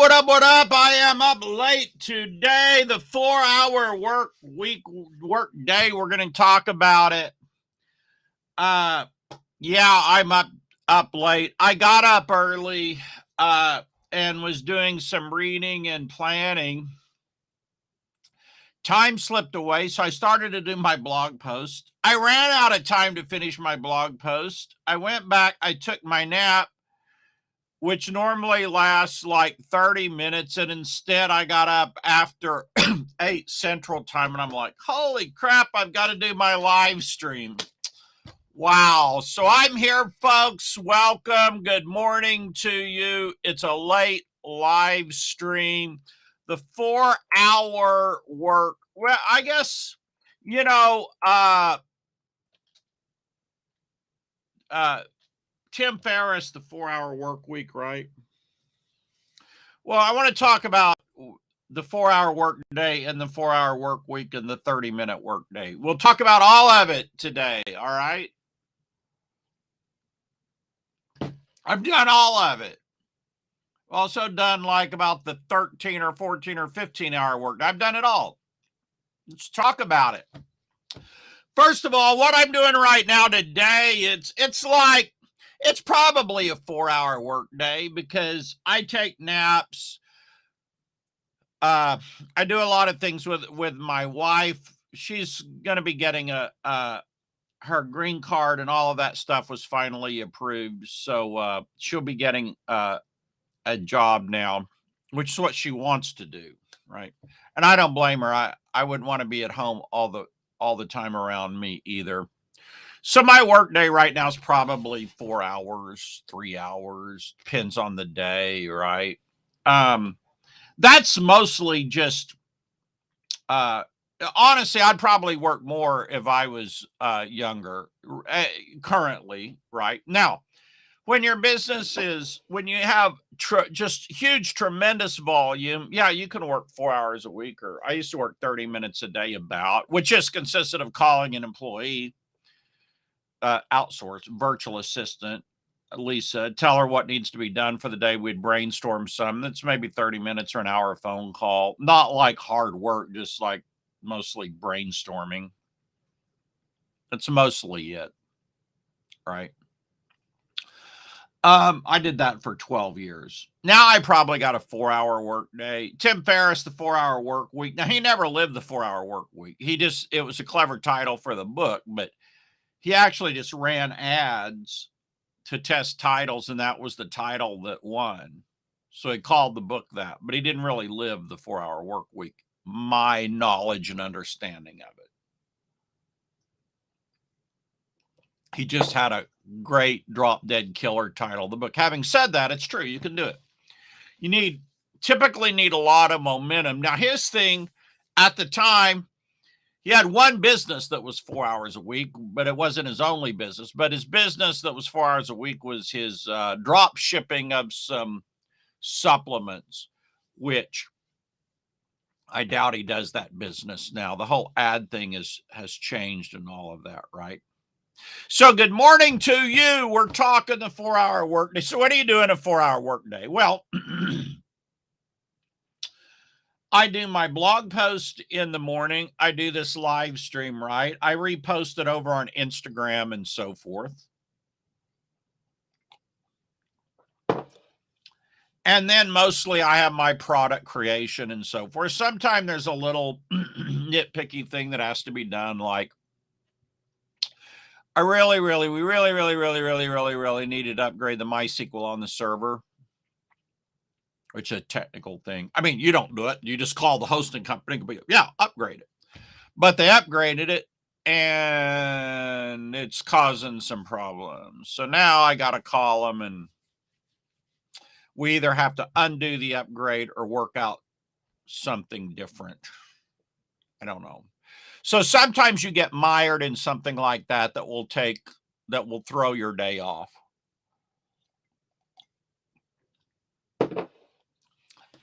What up? What up? I am up late today. The 4-hour work day. We're going to talk about it. Yeah, I'm up late. I got up early and was doing some reading and planning. Time slipped away, so I started to do my blog post. I ran out of time to finish my blog post. I went back, I took my nap, which normally lasts like 30 minutes. And instead I got up after 8 Central Time and I'm like, holy crap, I've got to do my live stream. Wow. So I'm here, folks. Welcome. Good morning to you. It's a late live stream. The 4-hour work. Well, I guess, Tim Ferriss, the 4-hour work week, right? Well, I want to talk about the 4-hour work day and the 4-hour work week and the 30-minute work day. We'll talk about all of it today, all right? I've done all of it. Also done like about the 13 or 14 or 15-hour work. I've done it all. Let's talk about it. First of all, what I'm doing right now today, it's probably a 4-hour work day because I take naps. I do a lot of things with my wife. She's going to be getting her green card and all of that stuff was finally approved. So she'll be getting a job now, which is what she wants to do, right? And I don't blame her. I wouldn't want to be at home all the time around me either. So my work day right now is probably 4 hours, 3 hours, depends on the day, right? That's mostly just honestly, I'd probably work more if I was younger currently, right? Now, when your business when you have just huge, tremendous volume, yeah, you can work 4 hours a week, or I used to work 30 minutes a day which just consisted of calling an employee, outsource, virtual assistant, Lisa, tell her what needs to be done for the day. We'd brainstorm some. That's maybe 30 minutes or an hour phone call. Not like hard work, just like mostly brainstorming. That's mostly it, right? I did that for 12 years. Now I probably got a 4-hour work day. Tim Ferriss, the 4-hour work week. Now he never lived the 4-hour work week. It was a clever title for the book, but he actually just ran ads to test titles, and that was the title that won. So he called the book that, but he didn't really live the 4-hour work week, my knowledge and understanding of it. He just had a great drop dead killer title, the book. Having said that, it's true. You can do it. You typically need a lot of momentum. Now, his thing at the time, he had one business that was 4 hours a week, but it wasn't his only business. But his business that was 4 hours a week was his drop shipping of some supplements, which I doubt he does that business now. The whole ad thing has changed and all of that, right? So good morning to you. We're talking the 4-hour workday. So what do you do in a 4-hour workday? Well, I do my blog post in the morning. I do this live stream, right? I repost it over on Instagram and so forth. And then mostly I have my product creation and so forth. Sometimes there's a little nitpicky thing that has to be done, like we really needed to upgrade the MySQL on the server, which is a technical thing. I mean, you don't do it. You just call the hosting company. Yeah, upgrade it. But they upgraded it, and it's causing some problems. So now I got to call them, and we either have to undo the upgrade or work out something different. I don't know. So sometimes you get mired in something like that will throw your day off.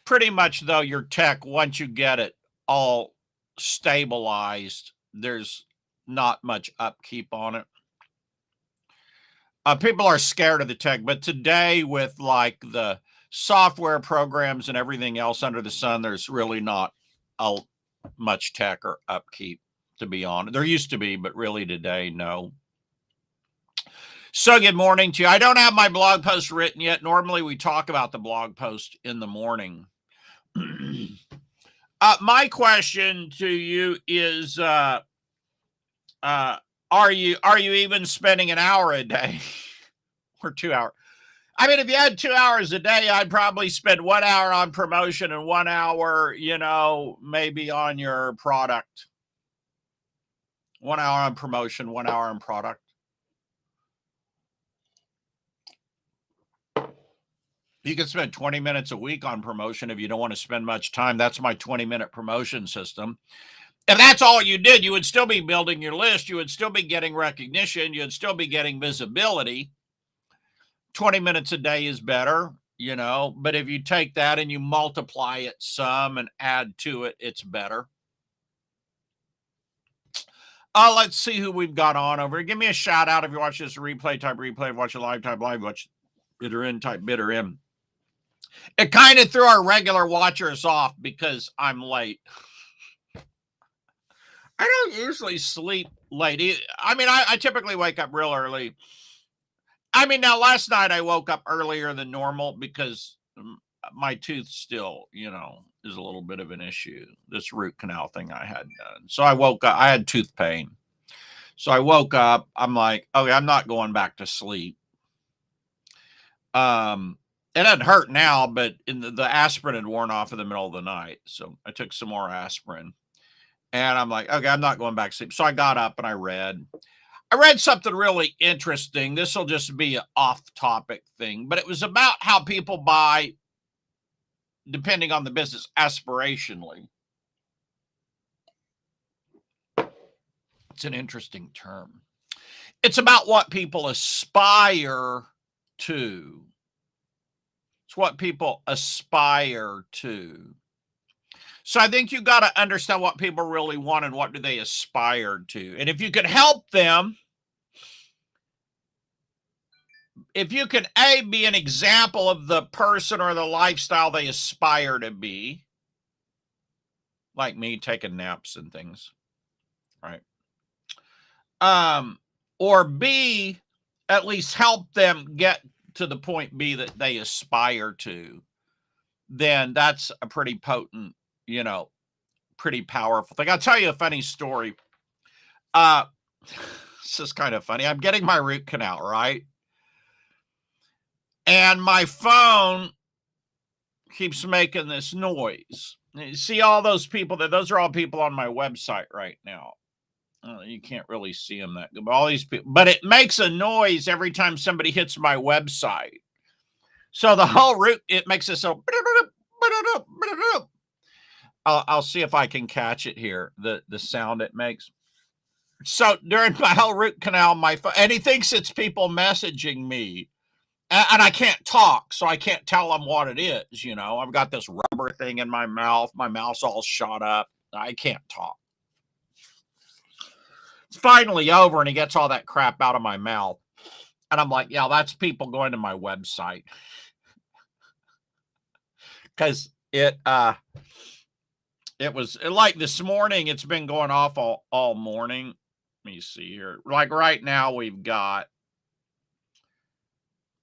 Pretty much, though, your tech, once you get it all stabilized, there's not much upkeep on it. People are scared of the tech, but today with like the software programs and everything else under the sun, there's really not much tech or upkeep, to be honest. There used to be, but really today, no. So good morning to you. I don't have my blog post written yet. Normally we talk about the blog post in the morning. My question to you is, are you even spending an hour a day or 2 hours? I mean, if you had 2 hours a day, I'd probably spend 1 hour on promotion and 1 hour, maybe on your product. 1 hour on promotion, 1 hour on product. You can spend 20 minutes a week on promotion if you don't want to spend much time. That's my 20-minute promotion system. If that's all you did, you would still be building your list. You would still be getting recognition. You'd still be getting visibility. 20 minutes a day is better, but if you take that and you multiply it some and add to it, it's better. Let's see who we've got on over. Give me a shout out if you watch this replay, type replay, watch it live, type live, watch bidder in, type bidder in. It kind of threw our regular watchers off because I'm late. I don't usually sleep late. I mean, I typically wake up real early. I mean, now last night I woke up earlier than normal because my tooth still, is a little bit of an issue. This root canal thing I had done. So I woke up, I had tooth pain. So I woke up, I'm like, okay, I'm not going back to sleep. It doesn't hurt now, but the aspirin had worn off in the middle of the night. So I took some more aspirin and I'm like, okay, I'm not going back to sleep. So I got up and I read something really interesting. This will just be an off-topic thing, but it was about how people buy, depending on the business, aspirationally. It's an interesting term. It's about what people aspire to. It's what people aspire to. So I think you got to understand what people really want and what do they aspire to. And if you could help them, if you can, be an example of the person or the lifestyle they aspire to be, like me taking naps and things, right? Or B, at least help them get to the point B that they aspire to, then that's a pretty potent, pretty powerful thing. I'll tell you a funny story. This is kind of funny. I'm getting my root canal, right? And my phone keeps making this noise. You see all those people those are all people on my website right now. You can't really see them that good, but all these people, but it makes a noise every time somebody hits my website. So the whole root, it makes this so. I'll see if I can catch it here. The sound it makes. So during my whole root canal, my phone, and he thinks it's people messaging me, and I can't talk, so I can't tell them what it is. I've got this rubber thing in my mouth. My mouth's all shot up. I can't talk. It's finally over and he gets all that crap out of my mouth. And I'm like, yeah, that's people going to my website. Because it was like this morning, it's been going off all morning. Let me see here. Like right now, we've got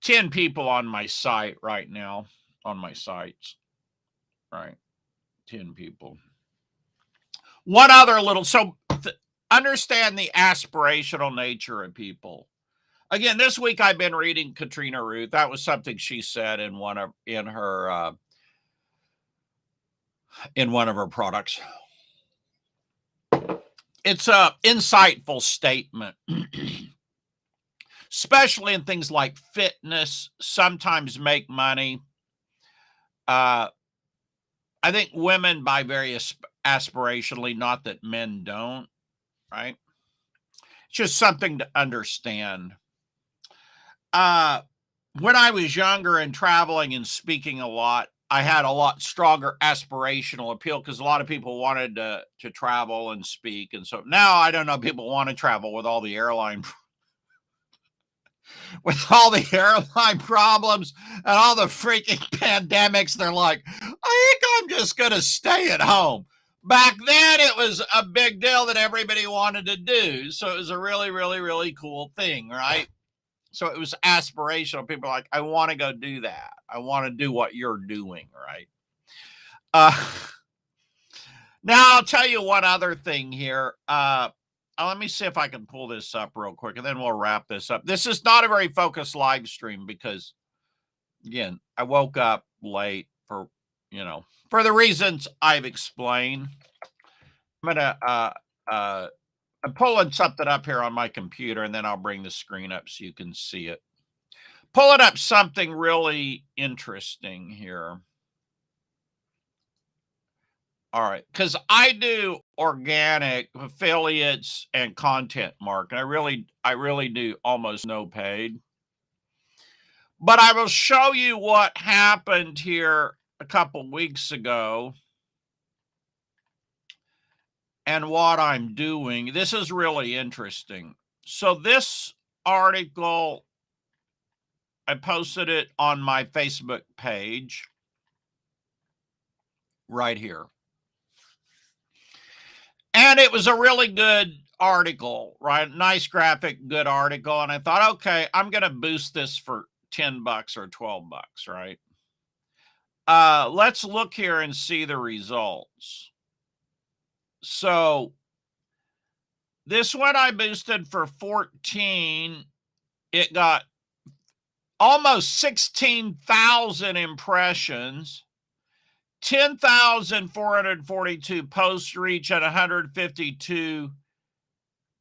10 people on my site right now, on my sites. Right. 10 people. One other little, understand the aspirational nature of people. Again, this week I've been reading Katrina Ruth. That was something she said in one of her products. It's a insightful statement, especially in things like fitness. Sometimes make money. I think women buy very aspirationally, not that men don't. Right? It's just something to understand. When I was younger and traveling and speaking a lot, I had a lot stronger aspirational appeal because a lot of people wanted to travel and speak. And so now I don't know, people want to travel with all the airline. with all the airline problems and all the freaking pandemics, they're like, I think I'm just going to stay at home. Back then, it was a big deal that everybody wanted to do. So it was a really, really, really cool thing, right? So it was aspirational. People are like, I want to go do that. I want to do what you're doing, right? Now, I'll tell you one other thing here. Let me see if I can pull this up real quick, and then we'll wrap this up. This is not a very focused live stream because, again, I woke up late for the reasons I've explained. I'm pulling something up here on my computer, and then I'll bring the screen up so you can see it. Pulling up something really interesting here. All right, because I do organic affiliates and content marketing. I really do almost no paid. But I will show you what happened here a couple weeks ago and what I'm doing. This is really interesting. So this article, I posted it on my Facebook page right here. And it was a really good article, right? Nice graphic, good article. And I thought, okay, I'm going to boost this for $10 or $12, right? Let's look here and see the results. So this one I boosted for 14. It got almost 16,000 impressions. 10,442 post reach and 152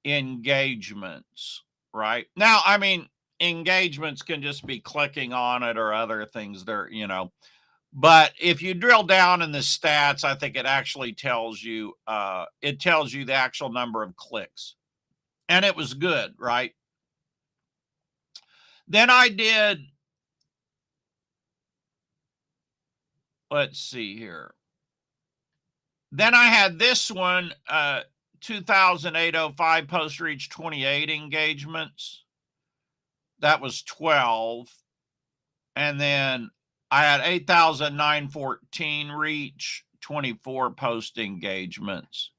engagements, right? Now, I mean, engagements can just be clicking on it or other things there, but if you drill down in the stats, I think it actually tells you, the actual number of clicks, and it was good, right? Then I did, let's see here. Then I had this one, 2,805 post reach, 28 engagements. That was 12. And then I had 8,914 reach, 24 post engagements.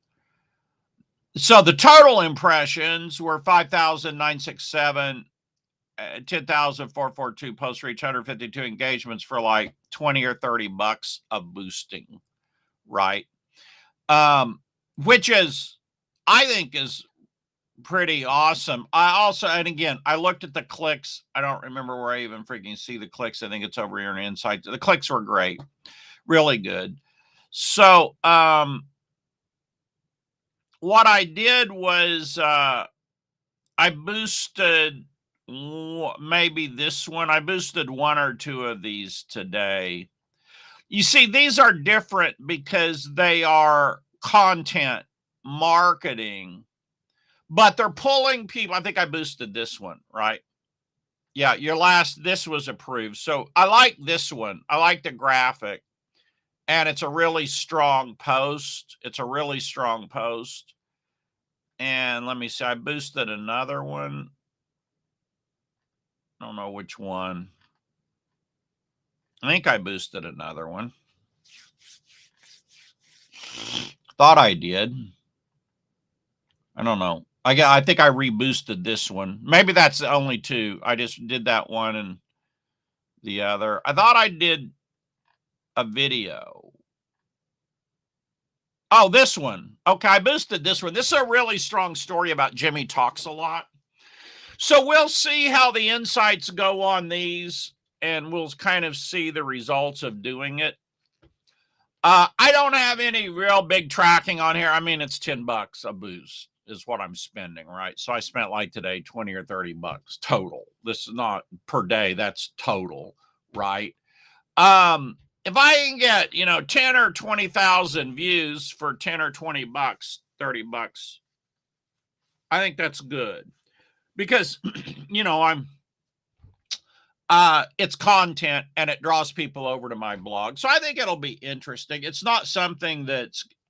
So the total impressions were 5,967, 10,442 post reach, 152 engagements for like 20 or $30 of boosting, right? Which is, I think, is pretty awesome. And again, I looked at the clicks. I don't remember where I even freaking see the clicks. I think it's over here in Insights. The clicks were great, really good. So, what I did was, I boosted maybe this one. I boosted one or two of these today. You see, these are different because they are content marketing, but they're pulling people. I think I boosted this one, right? Yeah, this was approved. So I like this one. I like the graphic, and it's a really strong post. And let me see, I boosted another one. I don't know which one. I think I boosted another one. Thought I did. I don't know. I think I reboosted this one. Maybe that's the only two. I just did that one and the other. I thought I did a video. Oh, this one. Okay, I boosted this one. This is a really strong story about Jimmy Talks a Lot. So we'll see how the insights go on these, and we'll kind of see the results of doing it. I don't have any real big tracking on here. I mean, it's $10 a boost is what I'm spending, right? So I spent like today $20 or $30 total. This is not per day. That's total, right? If I can get, 10 or 20,000 views for 10 or 20 bucks, $30, I think that's good because, it's content and it draws people over to my blog. So I think it'll be interesting. It's not something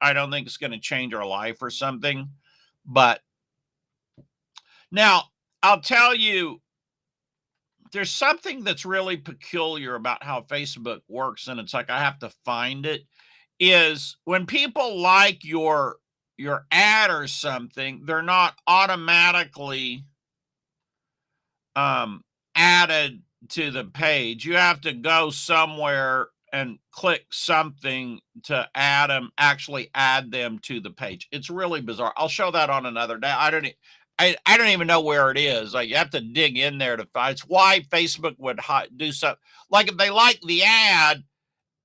I don't think it's going to change our life or something, but now I'll tell you, there's something that's really peculiar about how Facebook works, and it's like I have to find it, is when people like your ad or something, they're not automatically added to the page. You have to go somewhere and click something to actually add them to the page. It's really bizarre. I'll show that on another day. I don't even know where it is. Like, you have to dig in there to find. It's why Facebook would do something. Like, if they like the ad,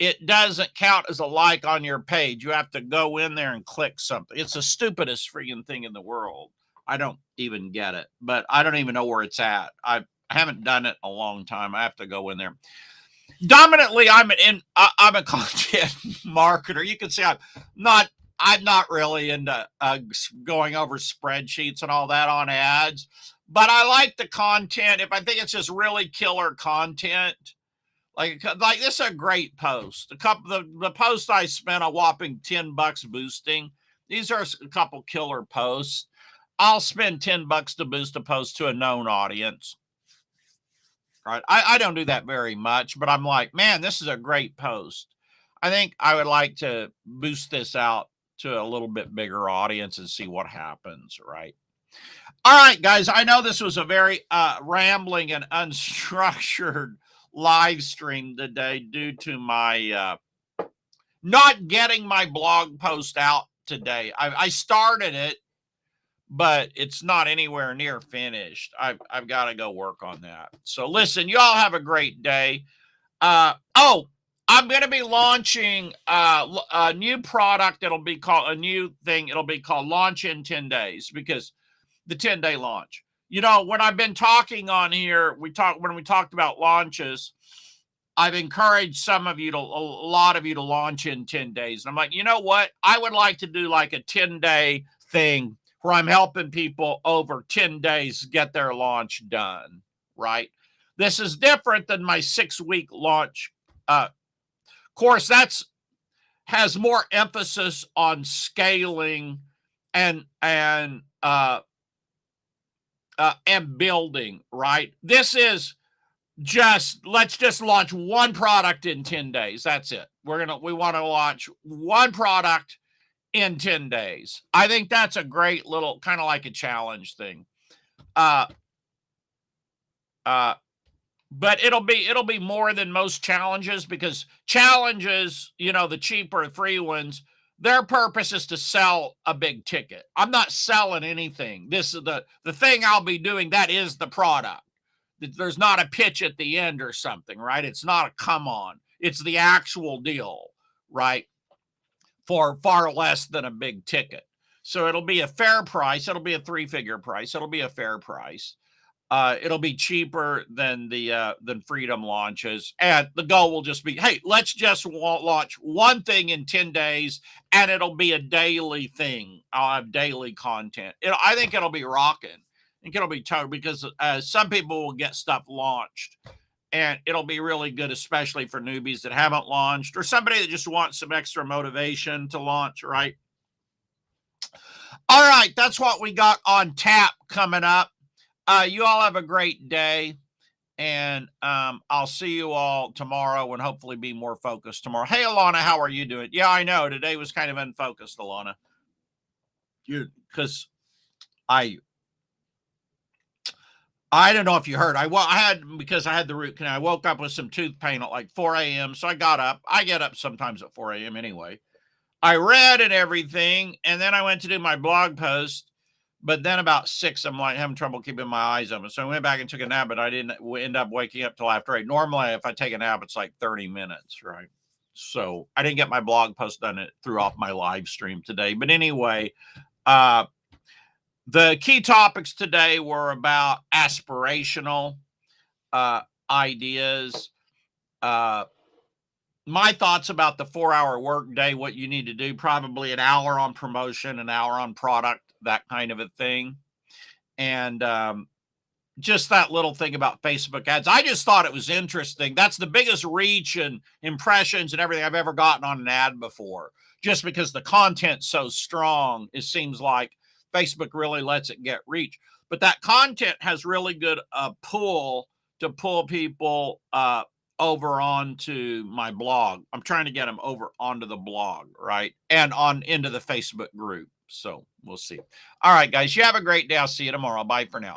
it doesn't count as a like on your page. You have to go in there and click something. It's the stupidest freaking thing in the world. I don't even get it, but I don't even know where it's at. I haven't done it a long time. I have to go in there. Dominantly, I'm a content marketer. You can see I'm not really into going over spreadsheets and all that on ads, but I like the content. If I think it's just really killer content, like this is a great post. The post I spent a whopping $10 boosting. These are a couple killer posts. I'll spend $10 to boost a post to a known audience. Right. I don't do that very much, but I'm like, man, this is a great post. I think I would like to boost this out to a little bit bigger audience and see what happens. Right. All right, guys. I know this was a very rambling and unstructured live stream today due to my not getting my blog post out today. I started it, but it's not anywhere near finished. I've got to go work on that. So listen, you all have a great day. I'm going to be launching a new product. It'll be called a new thing. It'll be called Launch in 10 Days, because the 10-day launch. You know, when I've been talking on here, when we talked about launches, I've encouraged a lot of you to launch in 10 days. And I'm like, you know what? I would like to do like a 10-day thing where I'm helping people over 10 days get their launch done, right? This is different than my 6-week launch course. Has more emphasis on scaling and building, right? This is let's just launch one product in 10 days. That's it. We want to launch one product in 10 days. I think that's a great little kind of like a challenge thing. But it'll be more than most challenges, because challenges, the cheaper free ones, their purpose is to sell a big ticket. I'm not selling anything. This is the thing I'll be doing. That is the product. There's not a pitch at the end or something, right? It's not a come on. It's the actual deal, right? For far less than a big ticket. So it'll be a fair price. It'll be a 3-figure price. It'll be a fair price. It'll be cheaper than than Freedom launches. And the goal will just be, hey, let's just launch one thing in 10 days, and it'll be a daily thing. I'll have daily content. I think it'll be rocking. I think it'll be total, because some people will get stuff launched, and it'll be really good, especially for newbies that haven't launched, or somebody that just wants some extra motivation to launch, right? All right, that's what we got on tap coming up. You all have a great day, and I'll see you all tomorrow, and hopefully be more focused tomorrow. Hey, Alana, how are you doing? Yeah, I know today was kind of unfocused, Alana. Because I don't know if you heard. Because I had the root canal. I woke up with some tooth pain at like 4 a.m. So I got up. I get up sometimes at 4 a.m. anyway. I read and everything, and then I went to do my blog post. But then about 6, I'm like having trouble keeping my eyes open. So I went back and took a nap, but I didn't end up waking up till after 8. Normally, if I take a nap, it's like 30 minutes, right? So I didn't get my blog post done. It threw off my live stream today. But anyway, the key topics today were about aspirational ideas, my thoughts about the 4-hour workday, what you need to do, probably an hour on promotion, an hour on product, that kind of a thing. And just that little thing about Facebook ads. I just thought it was interesting. That's the biggest reach and impressions and everything I've ever gotten on an ad before, just because the content's so strong. It seems like Facebook really lets it get reach. But that content has really good pull to pull people over onto my blog. I'm trying to get them over onto the blog, right? And on into the Facebook group. So we'll see. All right, guys, you have a great day. I'll see you tomorrow. Bye for now.